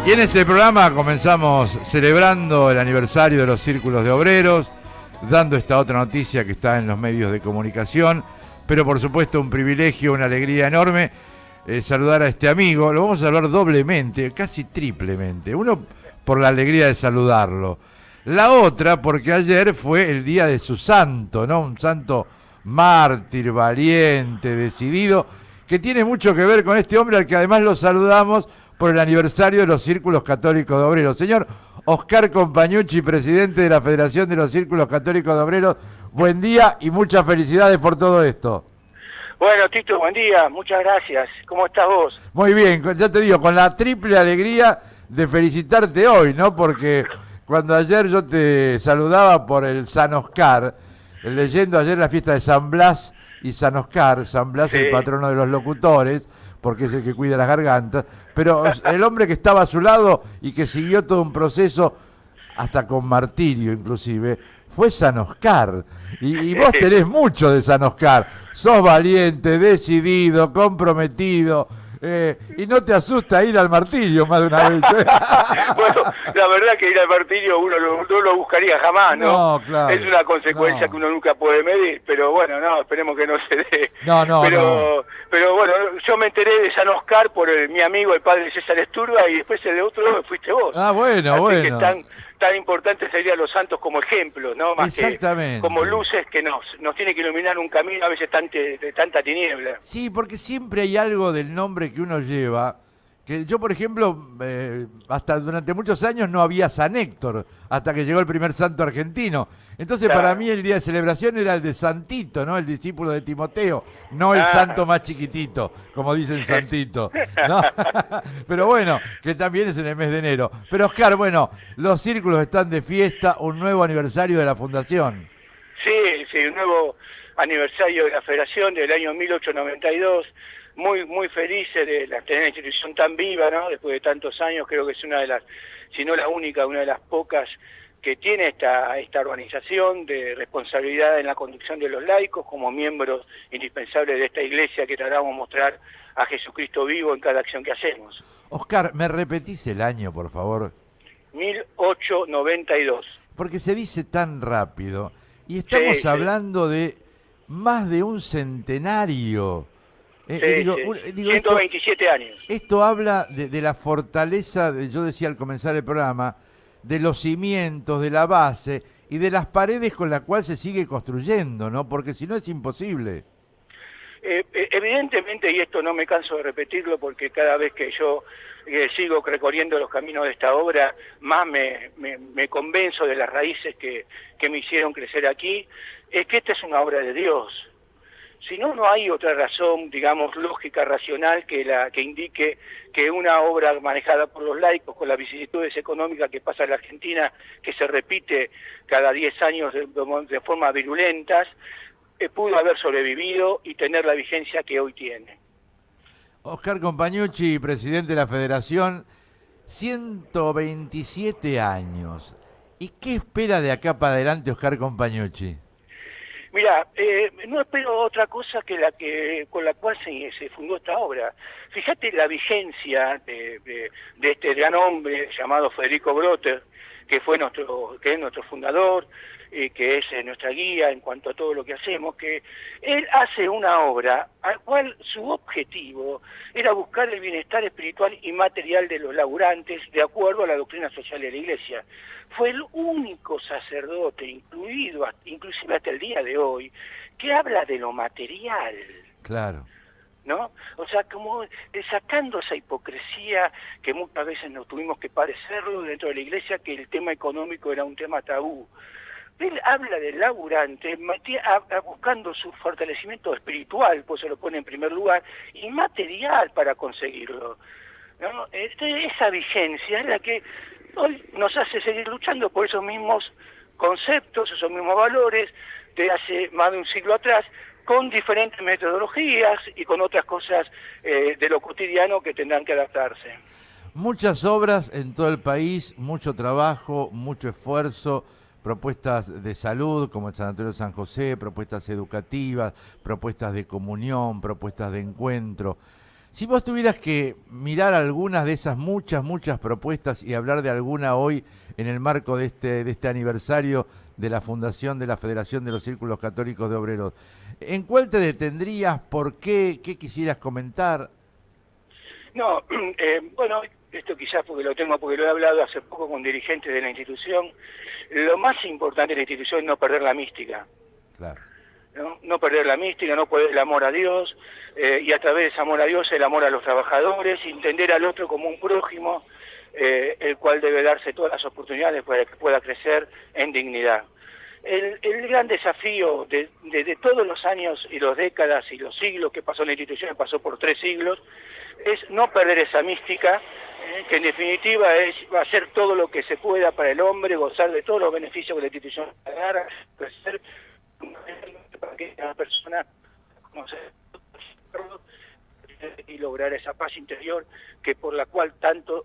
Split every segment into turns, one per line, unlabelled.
Y en este programa comenzamos celebrando el aniversario de los círculos de obreros, dando esta otra noticia que está en los medios de comunicación, pero por supuesto un privilegio, una alegría enorme saludar a este amigo. Lo vamos a hablar doblemente, casi triplemente. Uno, por la alegría de saludarlo. La otra, porque ayer fue el día de su santo, ¿no? Un santo mártir, valiente, decidido, que tiene mucho que ver con este hombre al que además lo saludamos por el aniversario de los Círculos Católicos de Obreros. Señor Oscar Compañucci, presidente de la Federación de los Círculos Católicos de Obreros, buen día y muchas felicidades por todo esto.
Bueno, Tito, buen día, muchas gracias. ¿Cómo estás vos?
Muy bien, ya te digo, con la triple alegría de felicitarte hoy, ¿no? Porque cuando ayer yo te saludaba por el San Oscar, leyendo ayer la fiesta de San Blas y San Oscar, San Blas sí, el patrono de los locutores, porque es el que cuida las gargantas, pero el hombre que estaba a su lado y que siguió todo un proceso, hasta con martirio inclusive, fue San Oscar. Y vos tenés mucho de San Oscar. Sos valiente, decidido, comprometido, y no te asusta ir al martirio más de una vez.
Bueno, la verdad que ir al martirio uno no lo buscaría jamás, ¿no?
No, claro.
Es una consecuencia que uno nunca puede medir, pero bueno, no, esperemos que no se dé. Pero bueno, yo me enteré de San Oscar por mi amigo, el padre César Esturba, y después el de otro fuiste vos.
Ah, bueno,
así
bueno.
Que tan importante serían los santos como ejemplos, ¿no? Más
exactamente.
Que como luces que nos tiene que iluminar un camino a veces de tanta tiniebla.
Sí, porque siempre hay algo del nombre que uno lleva, que yo, por ejemplo, hasta durante muchos años no había San Héctor, hasta que llegó el primer santo argentino. Entonces, claro, para mí el día de celebración era el de Santito, ¿no? El discípulo de Timoteo, no el santo más chiquitito, como dicen Santito, ¿no? Pero bueno, que también es en el mes de enero. Pero Oscar, bueno, los círculos están de fiesta, un nuevo aniversario de la fundación.
Sí, un nuevo aniversario de la Federación del año 1892. Muy felices de tener una institución tan viva, ¿no? Después de tantos años, creo que es una de las, si no la única, una de las pocas que tiene esta organización de responsabilidad en la conducción de los laicos como miembros indispensables de esta iglesia que tratamos de mostrar a Jesucristo vivo en cada acción que hacemos.
Oscar, ¿me repetís el año, por favor?
1892.
Porque se dice tan rápido y estamos hablando de más de un centenario.
Digo, 127 años.
Esto habla de la fortaleza, yo decía al comenzar el programa, de los cimientos, de la base y de las paredes con las cuales se sigue construyendo, ¿no? Porque si no es imposible.
Evidentemente, y esto no me canso de repetirlo porque cada vez que yo sigo recorriendo los caminos de esta obra, más me convenzo de las raíces que me hicieron crecer aquí, es que esta es una obra de Dios. Si no, no hay otra razón, digamos, lógica, racional, que indique que una obra manejada por los laicos, con las vicisitudes económicas que pasa en la Argentina, que se repite cada 10 años de forma virulentas, pudo haber sobrevivido y tener la vigencia que hoy tiene.
Oscar Compañucci, presidente de la Federación, 127 años. ¿Y qué espera de acá para adelante Oscar Compañucci?
Mira, no espero otra cosa que con la cual se fundó esta obra. Fíjate la vigencia de este gran hombre llamado Federico Brotter, que es nuestro fundador, que es nuestra guía en cuanto a todo lo que hacemos, que él hace una obra al cual su objetivo era buscar el bienestar espiritual y material de los laburantes de acuerdo a la doctrina social de la Iglesia. Fue el único sacerdote, inclusive hasta el día de hoy, que habla de lo material.
Claro.
¿No? O sea, como sacando esa hipocresía que muchas veces nos tuvimos que padecerlo dentro de la Iglesia, que el tema económico era un tema tabú. Él habla del laburante buscando su fortalecimiento espiritual, pues se lo pone en primer lugar, y material para conseguirlo, ¿no? Esa vigencia es la que hoy nos hace seguir luchando por esos mismos conceptos, esos mismos valores de hace más de un siglo atrás, con diferentes metodologías y con otras cosas de lo cotidiano que tendrán que adaptarse.
Muchas obras en todo el país, mucho trabajo, mucho esfuerzo, propuestas de salud como el Sanatorio San José, propuestas educativas, propuestas de comunión, propuestas de encuentro. Si vos tuvieras que mirar algunas de esas muchas propuestas y hablar de alguna hoy en el marco de este aniversario de la fundación de la Federación de los Círculos Católicos de Obreros, ¿en cuál te detendrías? ¿Por qué? ¿Qué quisieras comentar?
No, bueno, esto quizás porque porque lo he hablado hace poco con dirigentes de la institución. Lo más importante de la institución es no perder la mística.
Claro.
No perder la mística, no perder el amor a Dios, y a través de ese amor a Dios el amor a los trabajadores, entender al otro como un prójimo, el cual debe darse todas las oportunidades para que pueda crecer en dignidad. El gran desafío de todos los años y las décadas y los siglos que pasó la institución, pasó por 3 siglos, es no perder esa mística, que en definitiva va a hacer todo lo que se pueda para el hombre, gozar de todos los beneficios que la institución dará, crecer para que la persona y lograr esa paz interior que por la cual tanto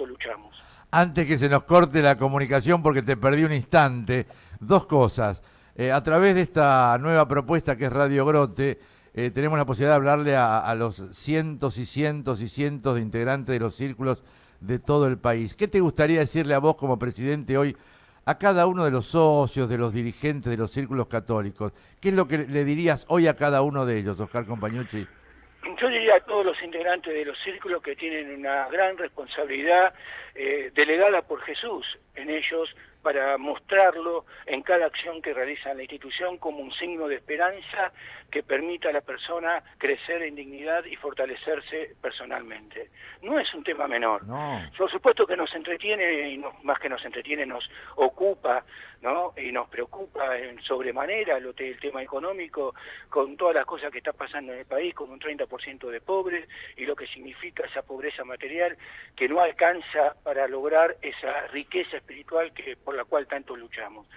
luchamos.
Antes que se nos corte la comunicación, porque te perdí un instante, 2 cosas. A través de esta nueva propuesta que es Radio Grote, tenemos la posibilidad de hablarle a los cientos y cientos y cientos de integrantes de los círculos de todo el país. ¿Qué te gustaría decirle a vos como presidente hoy a cada uno de los socios, de los dirigentes de los círculos católicos? ¿Qué es lo que le dirías hoy a cada uno de ellos, Oscar Compañucci?
Yo diría a todos los integrantes de los círculos que tienen una gran responsabilidad delegada por Jesús en ellos, para mostrarlo en cada acción que realiza la institución como un signo de esperanza que permita a la persona crecer en dignidad y fortalecerse personalmente. No es un tema menor.
No.
Por supuesto que nos entretiene, y más que nos entretiene, nos ocupa, ¿no? Y nos preocupa en sobremanera el tema económico, con todas las cosas que está pasando en el país, con un 30% de pobres, y lo que significa esa pobreza material que no alcanza para lograr esa riqueza espiritual por la cual tanto luchamos.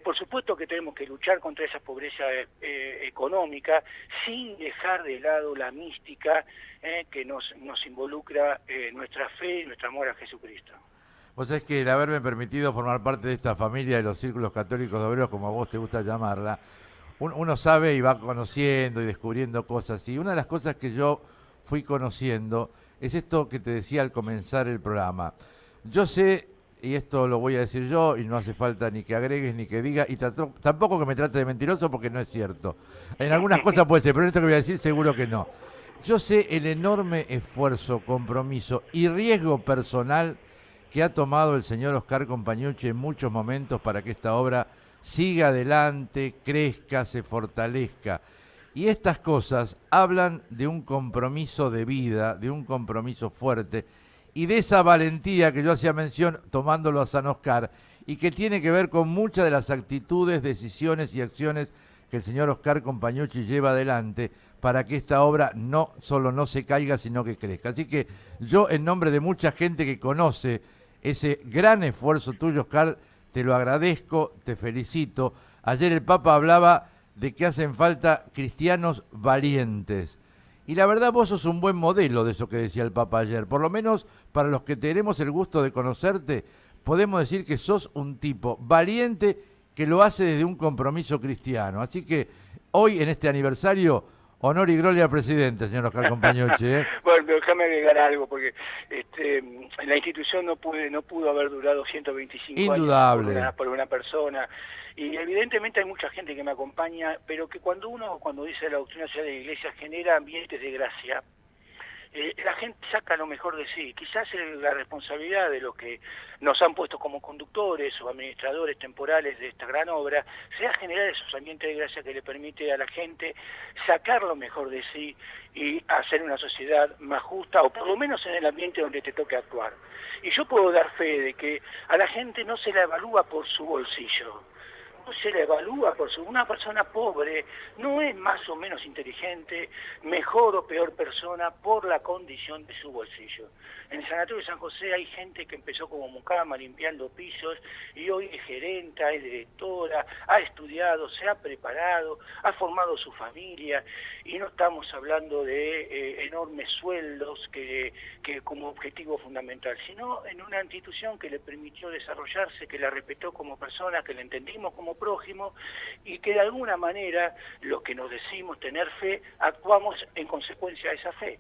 Por supuesto que tenemos que luchar contra esa pobreza económica sin dejar de lado la mística que nos involucra nuestra fe y nuestro amor a Jesucristo.
Vos sabés que el haberme permitido formar parte de esta familia de los círculos católicos de obreros, como a vos te gusta llamarla, uno sabe y va conociendo y descubriendo cosas. Y una de las cosas que yo fui conociendo es esto que te decía al comenzar el programa. Yo sé, y esto lo voy a decir yo, y no hace falta ni que agregues ni que digas, y tampoco que me trate de mentiroso porque no es cierto. En algunas cosas puede ser, pero en esto que voy a decir seguro que no. Yo sé el enorme esfuerzo, compromiso y riesgo personal que ha tomado el señor Oscar Compañucci en muchos momentos para que esta obra siga adelante, crezca, se fortalezca. Y estas cosas hablan de un compromiso de vida, de un compromiso fuerte, y de esa valentía que yo hacía mención tomándolo a San Oscar, y que tiene que ver con muchas de las actitudes, decisiones y acciones que el señor Oscar Compañucci lleva adelante para que esta obra no solo no se caiga, sino que crezca. Así que yo, en nombre de mucha gente que conoce ese gran esfuerzo tuyo, Oscar, te lo agradezco, te felicito. Ayer el Papa hablaba de que hacen falta cristianos valientes. Y la verdad vos sos un buen modelo de eso que decía el Papa ayer. Por lo menos para los que tenemos el gusto de conocerte, podemos decir que sos un tipo valiente que lo hace desde un compromiso cristiano. Así que hoy, en este aniversario, honor y gloria al presidente, señor Oscar Compañucci.
Bueno, déjame agregar algo, porque la institución no pudo haber durado 125
Indudable.
años por una persona. Y evidentemente hay mucha gente que me acompaña, pero que cuando dice la doctrina social de la Iglesia, genera ambientes de gracia. La gente saca lo mejor de sí. Quizás la responsabilidad de los que nos han puesto como conductores o administradores temporales de esta gran obra sea generar esos ambientes de gracia que le permite a la gente sacar lo mejor de sí y hacer una sociedad más justa, o por lo menos en el ambiente donde te toque actuar. Y yo puedo dar fe de que a la gente no se la evalúa por su bolsillo. No se la evalúa por una persona pobre, no es más o menos inteligente, mejor o peor persona por la condición de su bolsillo. En el Sanatorio de San José hay gente que empezó como mucama limpiando pisos y hoy es gerenta, es directora, ha estudiado, se ha preparado, ha formado su familia, y no estamos hablando de enormes sueldos que como objetivo fundamental, sino en una institución que le permitió desarrollarse, que la respetó como persona, que la entendimos como prójimo, y que de alguna manera, los que nos decimos tener fe, actuamos en consecuencia de esa fe.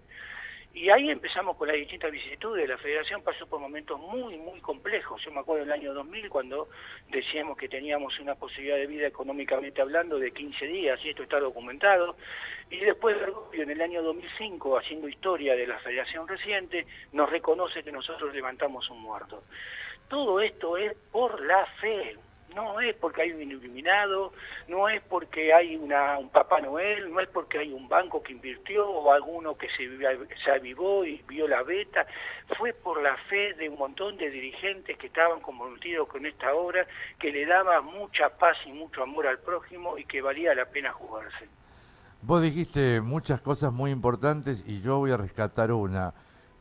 Y ahí empezamos con las distintas vicisitudes. La federación pasó por momentos muy, muy complejos. Yo me acuerdo del año 2000 cuando decíamos que teníamos una posibilidad de vida económicamente hablando de 15 días, y esto está documentado. Y después, en el año 2005, haciendo historia de la federación reciente, nos reconoce que nosotros levantamos un muerto. Todo esto es por la fe. No es porque hay un iluminado, no es porque hay un Papá Noel, no es porque hay un banco que invirtió o alguno que se avivó y vio la beta. Fue por la fe de un montón de dirigentes que estaban comprometidos con esta obra, que le daba mucha paz y mucho amor al prójimo y que valía la pena jugarse.
Vos dijiste muchas cosas muy importantes y yo voy a rescatar una.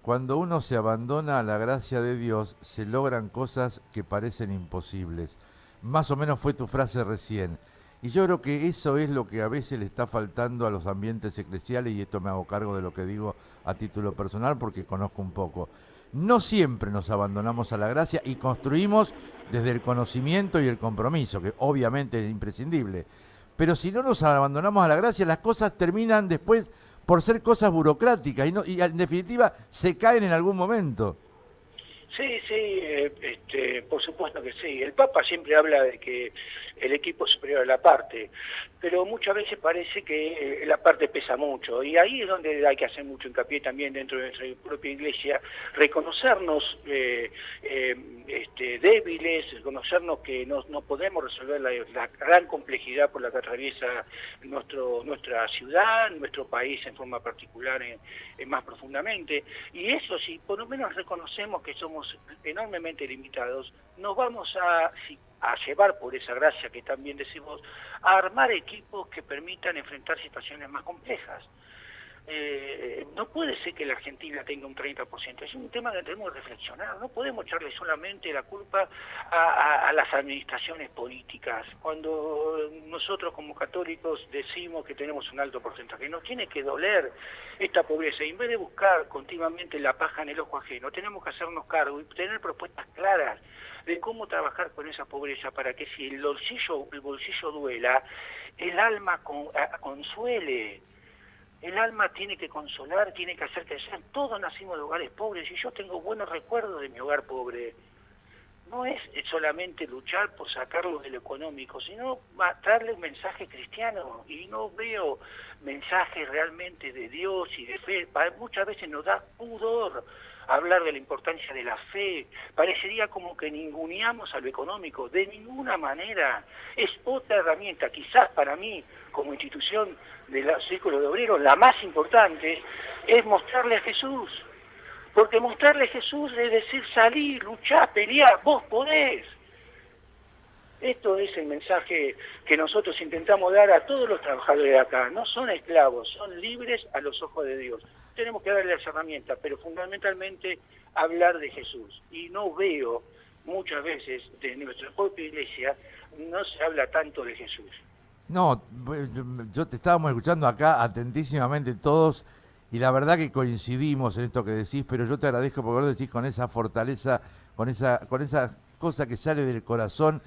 Cuando uno se abandona a la gracia de Dios, se logran cosas que parecen imposibles. Más o menos fue tu frase recién. Y yo creo que eso es lo que a veces le está faltando a los ambientes eclesiales, y esto me hago cargo de lo que digo a título personal porque conozco un poco. No siempre nos abandonamos a la gracia y construimos desde el conocimiento y el compromiso, que obviamente es imprescindible. Pero si no nos abandonamos a la gracia, las cosas terminan después por ser cosas burocráticas y en definitiva se caen en algún momento.
Sí, por supuesto que sí. El Papa siempre habla de que el equipo es superior a la parte, pero muchas veces parece que la parte pesa mucho, y ahí es donde hay que hacer mucho hincapié también dentro de nuestra propia iglesia, reconocernos débiles, reconocernos que no podemos resolver la gran complejidad por la que atraviesa nuestra ciudad, nuestro país en forma particular, más profundamente, y eso si por lo menos reconocemos que somos enormemente limitados, nos vamos a llevar por esa gracia que también decimos, a armar equipos que permitan enfrentar situaciones más complejas. No puede ser que la Argentina tenga un 30%, es un tema que tenemos que reflexionar, no podemos echarle solamente la culpa a las administraciones políticas. Cuando nosotros como católicos decimos que tenemos un alto porcentaje, nos tiene que doler esta pobreza, y en vez de buscar continuamente la paja en el ojo ajeno, tenemos que hacernos cargo y tener propuestas claras de cómo trabajar con esa pobreza para que si el bolsillo duela, el alma consuele. El alma tiene que consolar, tiene que hacer crecer. Todos nacimos de hogares pobres y yo tengo buenos recuerdos de mi hogar pobre. No es solamente luchar por sacarlo de lo económico, sino darle un mensaje cristiano. Y no veo mensajes realmente de Dios y de fe. Muchas veces nos da pudor hablar de la importancia de la fe. Parecería como que ninguneamos a lo económico. De ninguna manera. Es otra herramienta, quizás para mí, como institución de los círculos de obreros, la más importante es mostrarle a Jesús. Porque mostrarle a Jesús es decir, salí, luchá, peleá, vos podés. Esto es el mensaje que nosotros intentamos dar a todos los trabajadores de acá. No son esclavos, son libres a los ojos de Dios. Tenemos que darle las herramientas, pero fundamentalmente hablar de Jesús. Y no veo muchas veces de nuestra propia iglesia, no se habla tanto de Jesús.
No, yo te estábamos escuchando acá atentísimamente todos, y la verdad que coincidimos en esto que decís, pero yo te agradezco porque vos lo decís con esa fortaleza, con esa cosa que sale del corazón,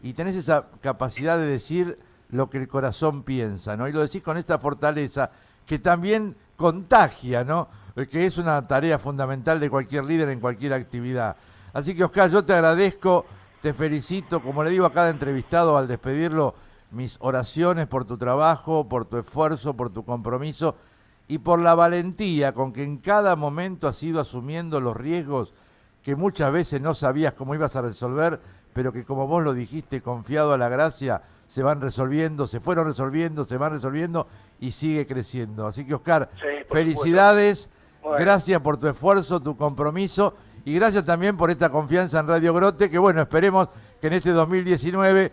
y tenés esa capacidad de decir lo que el corazón piensa, ¿no? Y lo decís con esa fortaleza que también contagia, ¿no? Que es una tarea fundamental de cualquier líder en cualquier actividad. Así que, Oscar, yo te agradezco, te felicito, como le digo a cada entrevistado al despedirlo, mis oraciones por tu trabajo, por tu esfuerzo, por tu compromiso y por la valentía con que en cada momento has ido asumiendo los riesgos que muchas veces no sabías cómo ibas a resolver, pero que, como vos lo dijiste, confiado a la gracia, se van resolviendo, se fueron resolviendo, se van resolviendo y sigue creciendo. Así que, Oscar,
Sí,
felicidades,
bueno.
Gracias por tu esfuerzo, tu compromiso, y gracias también por esta confianza en Radio Grote, que bueno, esperemos que en este 2019,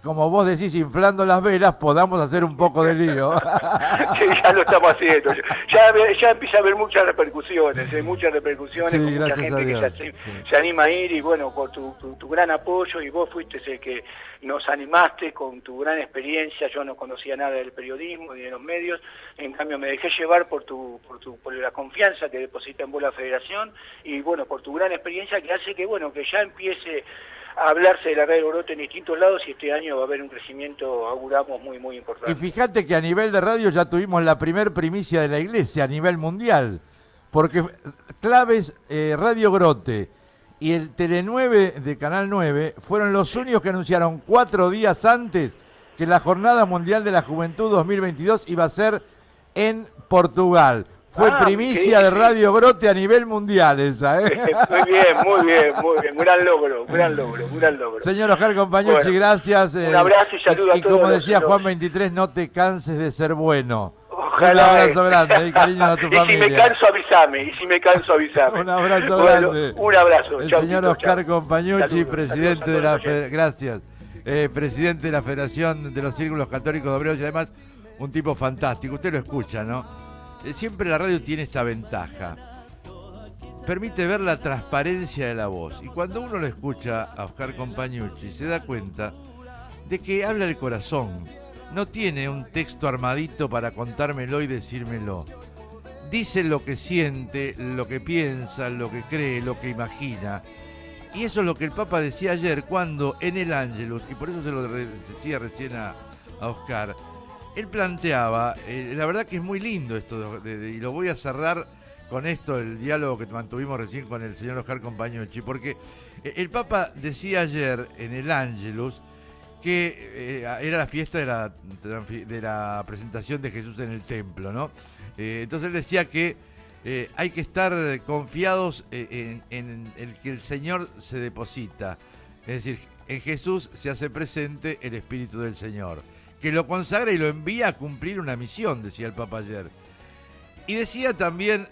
como vos decís, inflando las velas, podamos hacer un poco de lío.
Sí, ya lo estamos haciendo. Ya empieza a haber muchas repercusiones,
Sí,
con mucha gente que se anima a ir, y bueno, por tu gran apoyo, y vos fuiste el que nos animaste con tu gran experiencia. Yo no conocía nada del periodismo ni de los medios, en cambio me dejé llevar por la confianza que deposita en vos la Federación, y bueno, por tu gran experiencia que hace que bueno, que ya empiece a hablarse de la Radio Grote en distintos lados, y este año va a haber un crecimiento, auguramos, muy, muy importante.
Y fíjate que a nivel de radio ya tuvimos la primer primicia de la iglesia a nivel mundial, porque Claves, Radio Grote y el Tele9 de Canal 9 fueron los únicos que anunciaron 4 días antes que la Jornada Mundial de la Juventud 2022 iba a ser en Portugal. Fue primicia de Radio Grote a nivel mundial esa, ¿eh?
Muy bien. Un gran logro.
Señor Oscar Compañucci, bueno, gracias.
Un abrazo y saludo a todos.
Y como decía Juan 23, no te canses de ser bueno.
Ojalá.
Un abrazo grande y cariño a tu familia.
Y si me canso, avísame.
Un abrazo grande.
Un abrazo.
El señor Oscar Compañucci, presidente de la Gracias. Presidente de la Federación de los Círculos Católicos de Obreros y además un tipo fantástico. Usted lo escucha, ¿no? Siempre la radio tiene esta ventaja. Permite ver la transparencia de la voz. Y cuando uno lo escucha a Oscar Compañucci, se da cuenta de que habla el corazón. No tiene un texto armadito para contármelo y decírmelo. Dice lo que siente, lo que piensa, lo que cree, lo que imagina. Y eso es lo que el Papa decía ayer cuando en el Ángelus, y por eso se lo decía recién a Oscar, él planteaba, la verdad que es muy lindo esto, y lo voy a cerrar con esto, el diálogo que mantuvimos recién con el señor Oscar Compañucci, porque el Papa decía ayer en el Ángelus que era la fiesta de la presentación de Jesús en el templo, ¿no? Entonces él decía que hay que estar confiados en el que el Señor se deposita, es decir, en Jesús se hace presente el Espíritu del Señor, que lo consagra y lo envía a cumplir una misión, decía el Papa ayer. Y decía también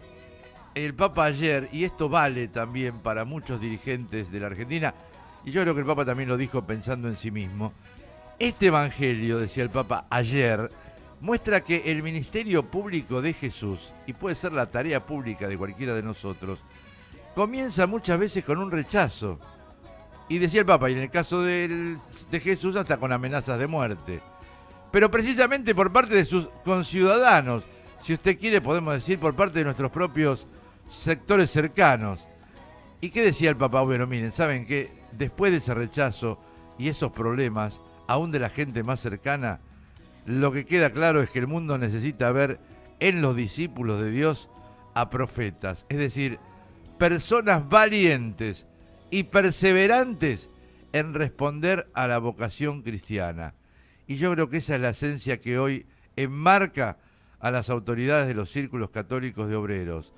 el Papa ayer, y esto vale también para muchos dirigentes de la Argentina, y yo creo que el Papa también lo dijo pensando en sí mismo, este evangelio, decía el Papa ayer, muestra que el ministerio público de Jesús, y puede ser la tarea pública de cualquiera de nosotros, comienza muchas veces con un rechazo. Y decía el Papa, y en el caso de Jesús hasta con amenazas de muerte. Pero precisamente por parte de sus conciudadanos, si usted quiere podemos decir por parte de nuestros propios sectores cercanos. ¿Y qué decía el Papa? Bueno, miren, saben que después de ese rechazo y esos problemas, aún de la gente más cercana, lo que queda claro es que el mundo necesita ver en los discípulos de Dios a profetas, es decir, personas valientes y perseverantes en responder a la vocación cristiana. Y yo creo que esa es la esencia que hoy enmarca a las autoridades de los círculos católicos de obreros.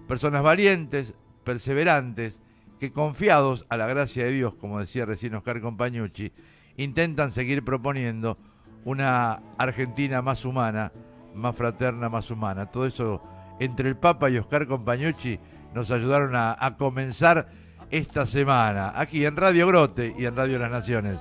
Personas valientes, perseverantes, que confiados a la gracia de Dios, como decía recién Oscar Compañucci, intentan seguir proponiendo una Argentina más humana, más fraterna, más humana. Todo eso entre el Papa y Oscar Compañucci nos ayudaron a comenzar esta semana, aquí en Radio Grote y en Radio Las Naciones.